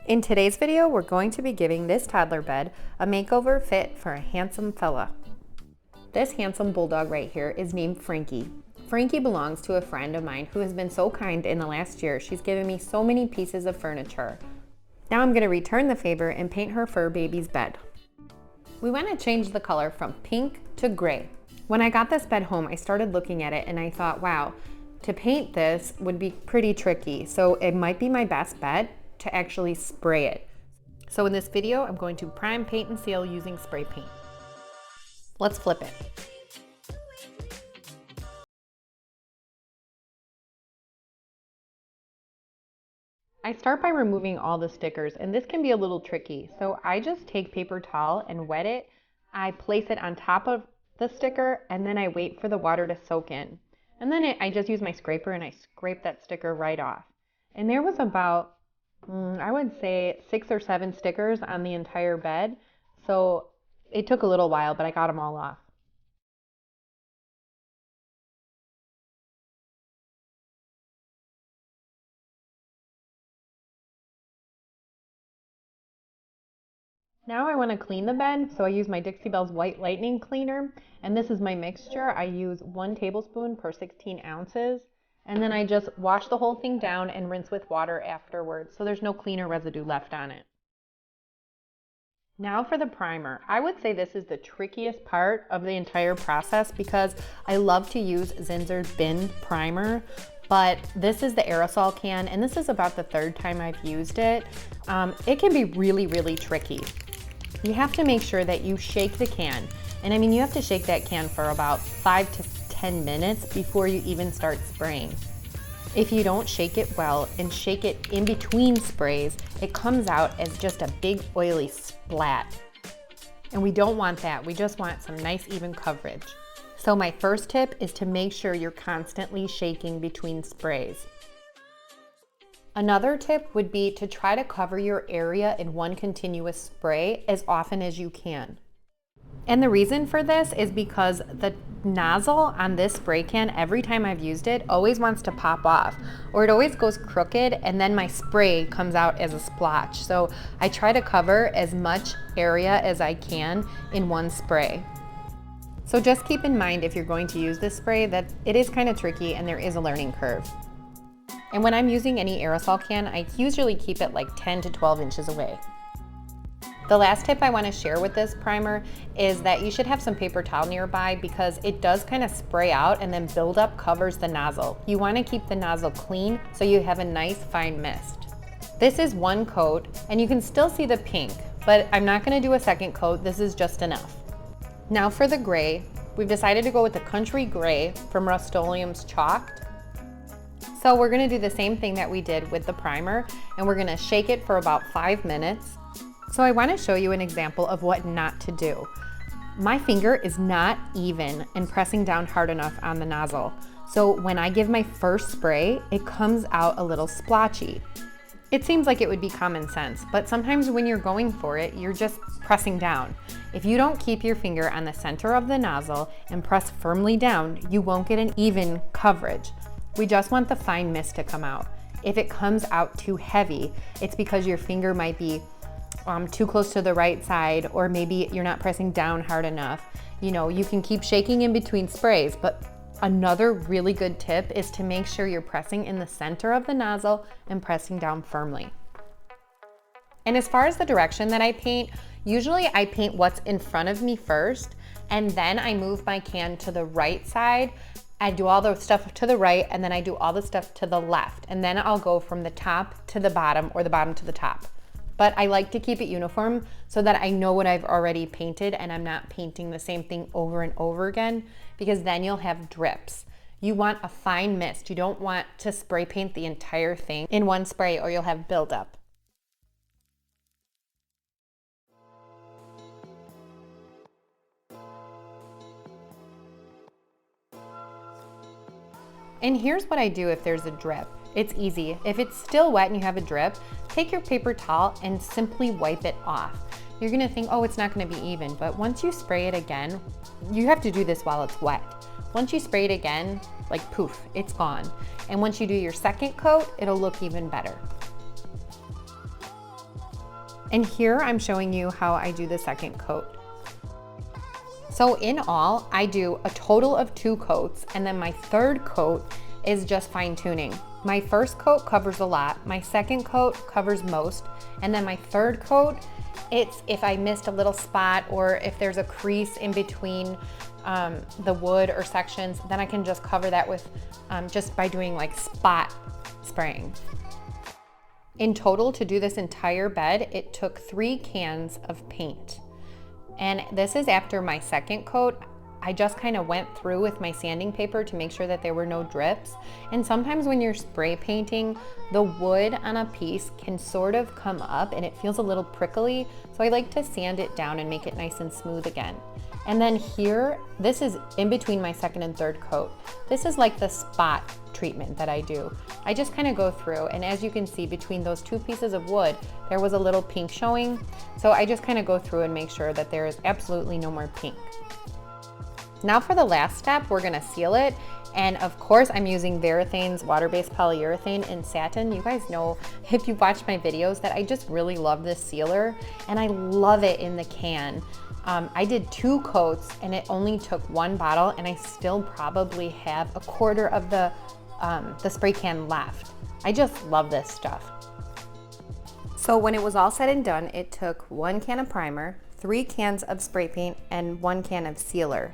In today's video, we're going to be giving this toddler bed a makeover fit for a handsome fella. This handsome bulldog right here is named Frankie. Frankie belongs to a friend of mine who has been so kind in the last year. She's given me so many pieces of furniture. Now I'm going to return the favor and paint her fur baby's bed. We want to change the color from pink to gray. When I got this bed home, I started looking at it and I thought, wow, to paint this would be pretty tricky. So it might be my best bet to actually spray it. So in this video, I'm going to prime, paint, and seal using spray paint. Let's flip it. I start by removing all the stickers, and this can be a little tricky. So I just take paper towel and wet it. I place it on top of the sticker, and then I wait for the water to soak in. And then I just use my scraper and I scrape that sticker right off. And there was about I would say 6 or 7 stickers on the entire bed. So it took a little while, but I got them all off. Now I want to clean the bed, so I use my Dixie Belle's White Lightning Cleaner, and this is my mixture. I use 1 tablespoon per 16 ounces. And then I just wash the whole thing down and rinse with water afterwards, so there's no cleaner residue left on it. Now for the primer. I would say this is the trickiest part of the entire process because I love to use Zinsser's Bin Primer, but this is the aerosol can, and this is about the 3rd time I've used it. It can be really, really tricky. You have to make sure that you shake the can, and I mean you have to shake that can for about 5 to 10 minutes before you even start spraying. If you don't shake it well and shake it in between sprays, it comes out as just a big oily splat. And we don't want that. We just want some nice even coverage. So my first tip is to make sure you're constantly shaking between sprays. Another tip would be to try to cover your area in one continuous spray as often as you can. And the reason for this is because the nozzle on this spray can, every time I've used it, always wants to pop off, or it always goes crooked, and then my spray comes out as a splotch. So I try to cover as much area as I can in one spray. So just keep in mind if you're going to use this spray that it is kind of tricky and there is a learning curve. And when I'm using any aerosol can, I usually keep it like 10 to 12 inches away. The last tip I want to share with this primer is that you should have some paper towel nearby because it does kind of spray out and then buildup covers the nozzle. You want to keep the nozzle clean so you have a nice fine mist. This is 1 coat and you can still see the pink, but I'm not going to do a 2nd coat. This is just enough. Now for the gray, we've decided to go with the Country Gray from Rust-Oleum's Chalked. So we're going to do the same thing that we did with the primer, and we're going to shake it for about 5 minutes. So I want to show you an example of what not to do. My finger is not even and pressing down hard enough on the nozzle. So when I give my first spray, it comes out a little splotchy. It seems like it would be common sense, but sometimes when you're going for it, you're just pressing down. If you don't keep your finger on the center of the nozzle and press firmly down, you won't get an even coverage. We just want the fine mist to come out. If it comes out too heavy, it's because your finger might be too close to the right side, or maybe you're not pressing down hard enough. You know, you can keep shaking in between sprays, but another really good tip is to make sure you're pressing in the center of the nozzle and pressing down firmly. And as far as the direction that I paint, usually I paint what's in front of me first, and then I move my can to the right side. I do all the stuff to the right, and then I do all the stuff to the left, and then I'll go from the top to the bottom or the bottom to the top. But I like to keep it uniform so that I know what I've already painted and I'm not painting the same thing over and over again, because then you'll have drips. You want a fine mist. You don't want to spray paint the entire thing in one spray or you'll have buildup. And here's what I do if there's a drip. It's easy. If it's still wet and you have a drip, take your paper towel and simply wipe it off. You're gonna think, oh, it's not gonna be even, but once you spray it again, you have to do this while it's wet. Once you spray it again, like poof, it's gone. And once you do your 2nd coat, it'll look even better. And here I'm showing you how I do the second coat. So in all, I do a total of 2 coats, and then my third coat is just fine tuning. My first coat covers a lot, my second coat covers most, and then my third coat, it's if I missed a little spot or if there's a crease in between the wood or sections, then I can just cover that with just by doing like spot spraying. In total, to do this entire bed, it took 3 cans of paint. And this is after my second coat. I just kind of went through with my sanding paper to make sure that there were no drips. And sometimes when you're spray painting, the wood on a piece can sort of come up and it feels a little prickly. So I like to sand it down and make it nice and smooth again. And then here, this is in between my second and third coat. This is like the spot treatment that I do. I just kind of go through, and as you can see between those 2 pieces of wood, there was a little pink showing. So I just kind of go through and make sure that there is absolutely no more pink. Now for the last step, we're gonna seal it. And of course, I'm using Varathane's water-based polyurethane in satin. You guys know, if you've watched my videos, that I just really love this sealer, and I love it in the can. I did 2 coats and it only took 1 bottle, and I still probably have a quarter of the spray can left. I just love this stuff. So when it was all said and done, it took 1 can of primer, 3 cans of spray paint, and 1 can of sealer.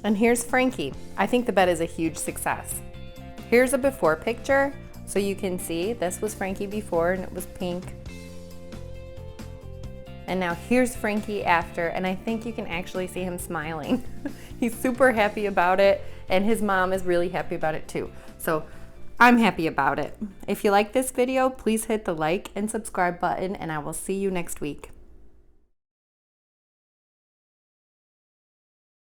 And here's Frankie. I think the bed is a huge success. Here's a before picture, so you can see this was Frankie before and it was pink. And now here's Frankie after, and I think you can actually see him smiling. He's super happy about it, and his mom is really happy about it too. So I'm happy about it. If you like this video, please hit the like and subscribe button, and I will see you next week.